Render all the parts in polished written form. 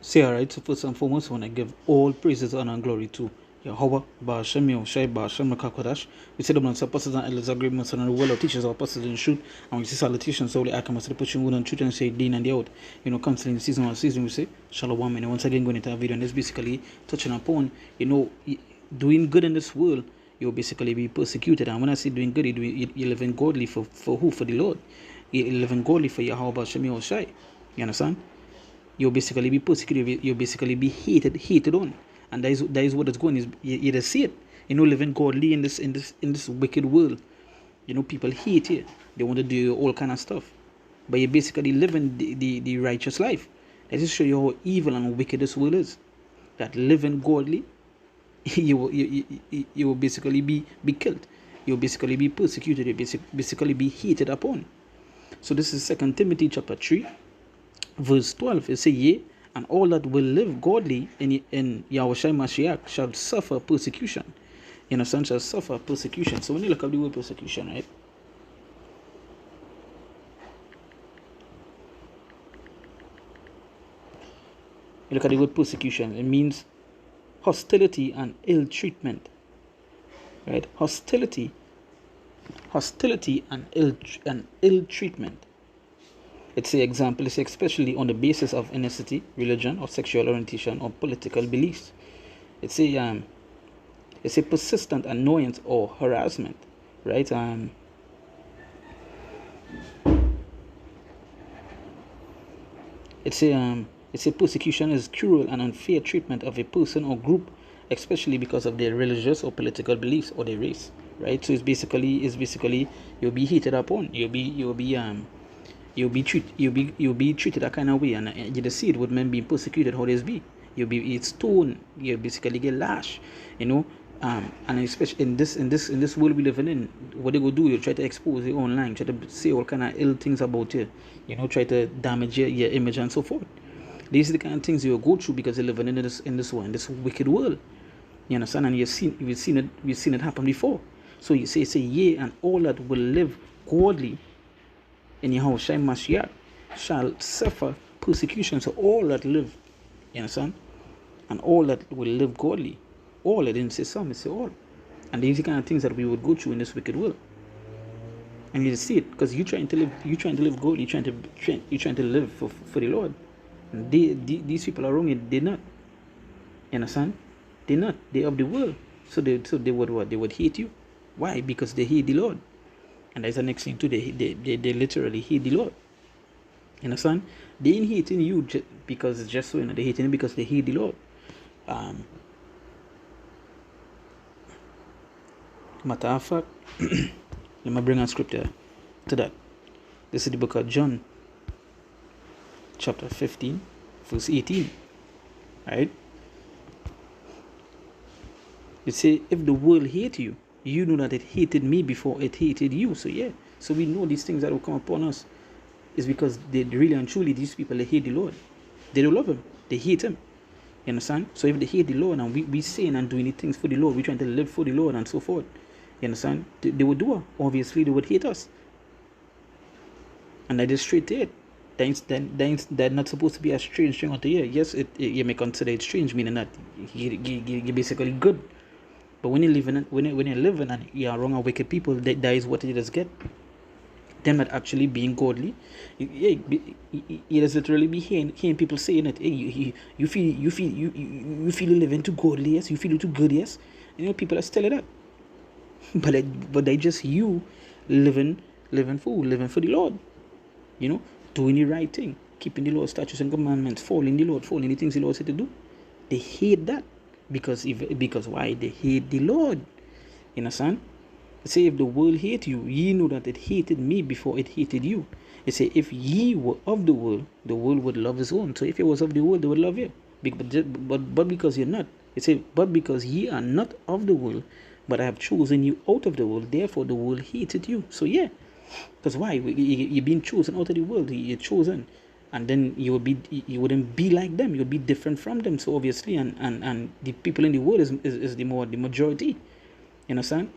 Say alright, so first and foremost, I want to give all praises, honor, and glory to Yahweh, Ba'ashem, Yahushai, Ba'ashem, Makakwadash. We say the most apostles and elders, agreements, and the world of teachers, our apostles in truth, and we say salutations, so the Akamas, the pushing wood and truth, and say Dean and the out. Constantly in season or season, we say Shalom, and once again, going into a video, and it's basically touching upon, doing good in this world, you'll basically be persecuted. And when I say doing good, you live in godly for who? For the Lord. You live in godly for Yahweh, Ba'ashem, Yahushai. You understand? You'll basically be persecuted, you'll basically be hated on. And that is what it's going is you just see it. Living godly in this wicked world. People hate you. They want to do all kind of stuff. But you're basically living the righteous life. That just show you how evil and wicked this world is. That living godly, you will basically be killed. You'll basically be persecuted. You'll basically be hated upon. So this is 2 Timothy chapter 3. Verse 12, it says, yea, and all that will live godly in Yahushua Mashiach shall suffer persecution. Shall suffer persecution. So when you look at the word persecution, right? You look at the word persecution, it means hostility and ill treatment. Right? Hostility and ill treatment. It's an example, it's especially on the basis of ethnicity, religion, or sexual orientation, or political beliefs. It's a persistent annoyance or harassment, right? It's a persecution is cruel and unfair treatment of a person or group, especially because of their religious or political beliefs or their race, right? So it's basically you'll be heated upon, you'll be treated that kind of way, and you just see it with men being persecuted. How this be? It's stoned. You basically get lashed. And especially in this world we living in, what they go do? You try to expose you online, try to say all kind of ill things about you. Try to damage your image and so forth. These are the kind of things you go through because you're living in this wicked world. You understand? And you've seen it happen before. So you say, yea, and all that will live godly in Yahushua Mashiach shall suffer persecution. So all that live, you understand? And all that will live godly. All, I didn't say some, it say all. And these are the kind of things that we would go through in this wicked world. And you see it, because you're trying to live godly, you're trying to live for the Lord. And these people are wrong, they're not. You understand? They're not. They're of the world. So they would what? They would hate you. Why? Because they hate the Lord. And that's the next thing too. They literally hate the Lord. You understand? They ain't hating you because it's just so. They're hating you because they hate the Lord. Matter of fact, let me bring a scripture to that. This is the book of John, chapter 15, verse 18. Right? It say, if the world hate you, you know that it hated me before it hated you. So yeah, so we know these things that will come upon us is because they really and truly, these people, they hate the Lord. They don't love him, they hate him. You understand? So if they hate the Lord and we saying and doing things for the Lord, we're trying to live for the Lord and so forth, you understand? They would do it. Obviously they would hate us. And that is straight to it. That's not supposed to be a strange thing unto you. Yes, you may consider it strange, meaning that you're basically good. But when you're living and you are wrong or wicked people, that is what you just get. Them not actually being godly. You just literally be hearing people saying it. Hey, you feel you living too godly, yes. You feel too good, yes. People are telling that. But they just you living for the Lord. Doing the right thing, keeping the Lord's statutes and commandments, following the things the Lord said to do. They hate that. Because why? They hate the Lord. You understand? It say, if the world hate you, ye know that it hated me before it hated you. It say, if ye were of the world would love his own. So if you was of the world, they would love you. But because you're not. It say, but because ye are not of the world, but I have chosen you out of the world, therefore the world hated you. So yeah. Because why? You're being chosen out of the world. You're chosen. And then you wouldn't be like them. You'll be different from them. So obviously, and the people in the world is the majority. You understand?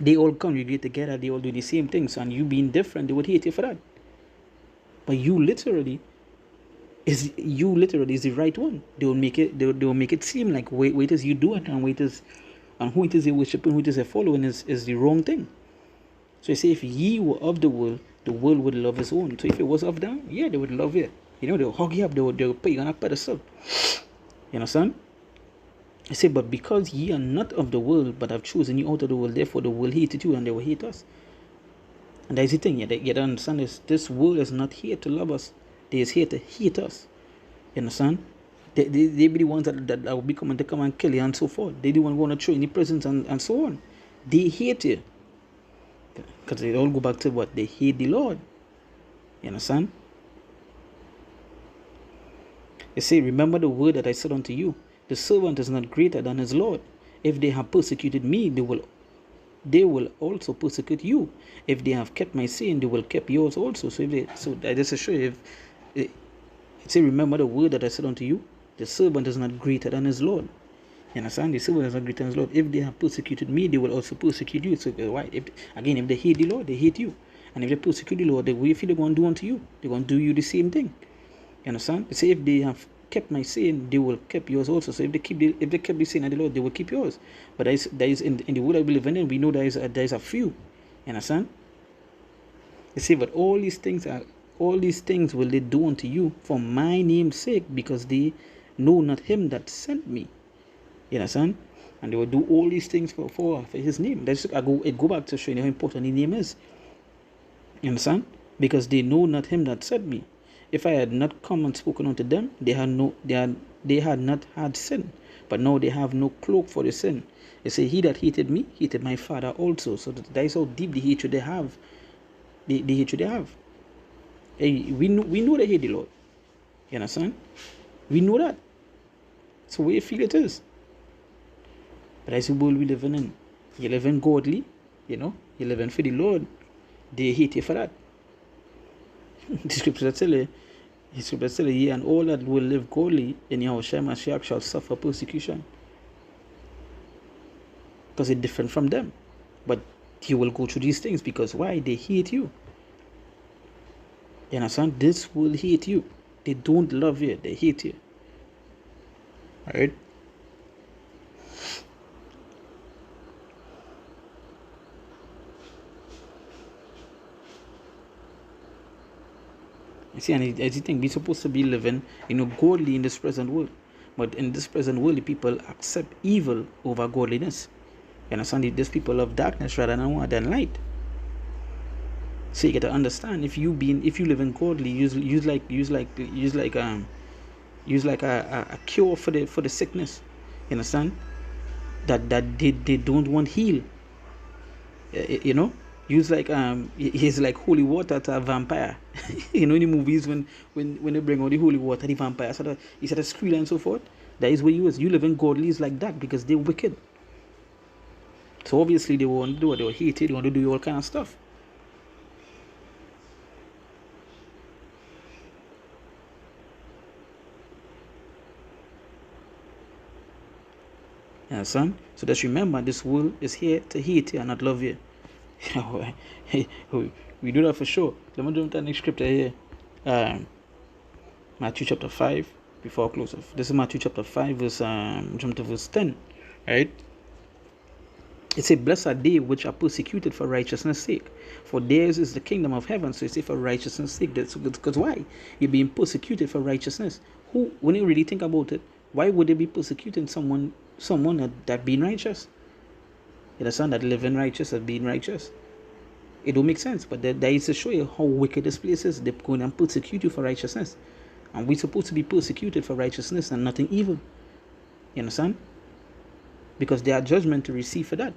They all congregate together. They all do the same things. And you being different, they would hate you for that. But you literally is you literally is the right one. They will make it they will make it seem like wait it is you do it, and wait is and who it is they worship and who it is they following is the wrong thing. So you say if ye were of the world would love his own. So if it was of them, yeah, they would love it. You know, they'll hug you up, they'll put you on a pedestal. You understand? I say, but because ye are not of the world, but have chosen you out of the world, therefore the world hated you and they will hate us. And that's the thing, you don't understand this world is not here to love us. They is here to hate us. You understand? They be the ones that will be coming to come and kill you and so forth. They the one going to throw in the prisons and so on. They hate you. Because they all go back to what? They hate the Lord. You understand? They say, remember the word that I said unto you. The servant is not greater than his Lord. If they have persecuted me, they will also persecute you. If they have kept my saying, they will keep yours also. So I just assure you, if it say, remember the word that I said unto you, the servant is not greater than his Lord. You understand? The servant is not greater than his Lord. If they have persecuted me, they will also persecute you. So why? If they hate the Lord, they hate you. And if they persecute the Lord, what they're going to do unto you? They're going to do you the same thing. You understand? They say, if they have kept my saying, they will keep yours also. So if they kept the saying of the Lord, they will keep yours. But there is in the world I believe in, we know there is a few. You understand? They say, but all these things will they do unto you for my name's sake, because they know not him that sent me. You understand? And they will do all these things for his name. I go back to showing you how important his name is. You understand? Because they know not him that sent me. If I had not come and spoken unto them, they had not had sin. But now they have no cloak for the sin. They say, he that hated me, hated my Father also. So that is how deep the hatred they have. The hatred they have. Hey, we know they hate the Lord. You understand? We know that. So where you feel it is. But that's the world we live in. You live in godly, you live in for the Lord. They hate you for that. The scripture tell you, yeah, and all that will live godly in Yahushua Mashiach shall suffer persecution. Because it's different from them. But you will go through these things because why? They hate you. You understand? This will hate you. They don't love you, they hate you. Alright? You see, and as you think, we're supposed to be living, godly in this present world. But in this present world, the people accept evil over godliness. You understand? These people of darkness rather than light. So you get to understand, if you live in godly, use like a cure for the sickness. You understand? That they don't want heal. Use like he's like holy water to a vampire. In the movies when they bring out the holy water, the vampire he said a squeal and so forth. That is what you live in godly is like that, because they're wicked. So obviously they want to do it, they will hate it, they want to do all kind of stuff. Yeah, son. So just remember, this world is here to hate you and not love you. We do that for sure. Let me jump to the next scripture here. Matthew chapter 5. Before I close off, this is Matthew chapter 5, jump to verse 10. Right? It says, blessed are they which are persecuted for righteousness' sake, for theirs is the kingdom of heaven. So it says for righteousness' sake. That's because why? You're being persecuted for righteousness. When you really think about it, why would they be persecuting someone that being righteous? You understand? That living righteous, that being righteous. It don't make sense, but that is to show you how wicked this place is. They're going and persecute you for righteousness. And we're supposed to be persecuted for righteousness and nothing evil. You understand? Because there are judgment to receive for that.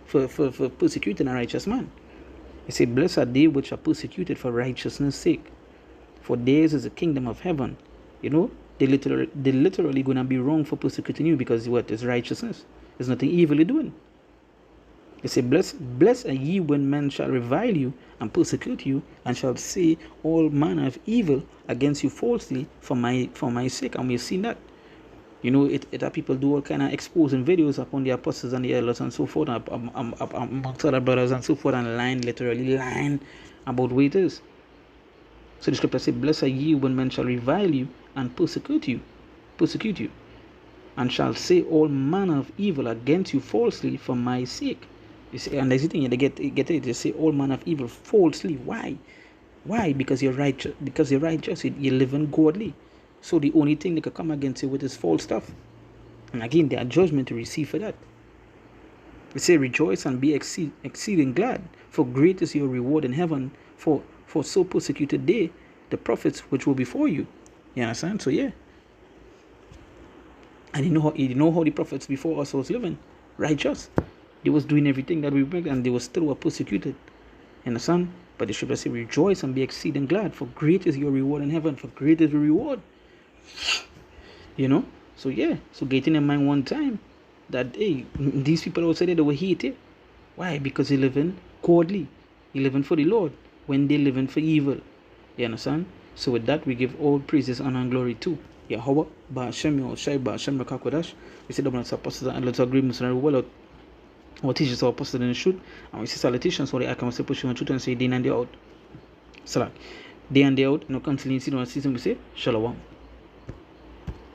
For persecuting a righteous man. It says, blessed are they which are persecuted for righteousness' sake, for theirs is the kingdom of heaven. They literally gonna be wrong for persecuting you, because what is righteousness? There's nothing evil you're doing. They say, blessed are ye when men shall revile you and persecute you, and shall say all manner of evil against you falsely for my sake. And we've seen that. It people do all kind of exposing videos upon the apostles and the elders and so forth, amongst other brothers and so forth, and literally lying about what it is. So the scripture says, blessed are ye when men shall revile you and persecute you, and shall say all manner of evil against you falsely for my sake. You see, and there's the thing, they get it. They say all manner of evil falsely. Why? Why? Because you're righteous. Because you're righteous. You're living godly. So the only thing they can come against you with is false stuff. And again, there are judgment to receive for that. We say, rejoice and be exceeding glad, for great is your reward in heaven. For so persecuted they, the prophets which were before you. You understand? So yeah. And you know how the prophets before us was living, righteous. They was doing everything that we make, and they were still persecuted. You understand? But the scripture says, rejoice and be exceeding glad, for great is your reward in heaven. For great is the reward. You know? So yeah. So getting in mind one time that, hey, these people outside there, they were hated. Why? Because they living godly. They living for the Lord when they living for evil. You understand? So with that, we give all praises, honor, and glory to Yahweh, Ba'ashem, Yahushai, Ba'ashem, Rakakodash. We say, Double apostles and let's agree, Muslim, well, our teachers are apostles in the truth, and we say salutations for the Akam, say pushing on truth and say day and day out. Salam. Day and day out, no continuing season, we say, Shalom.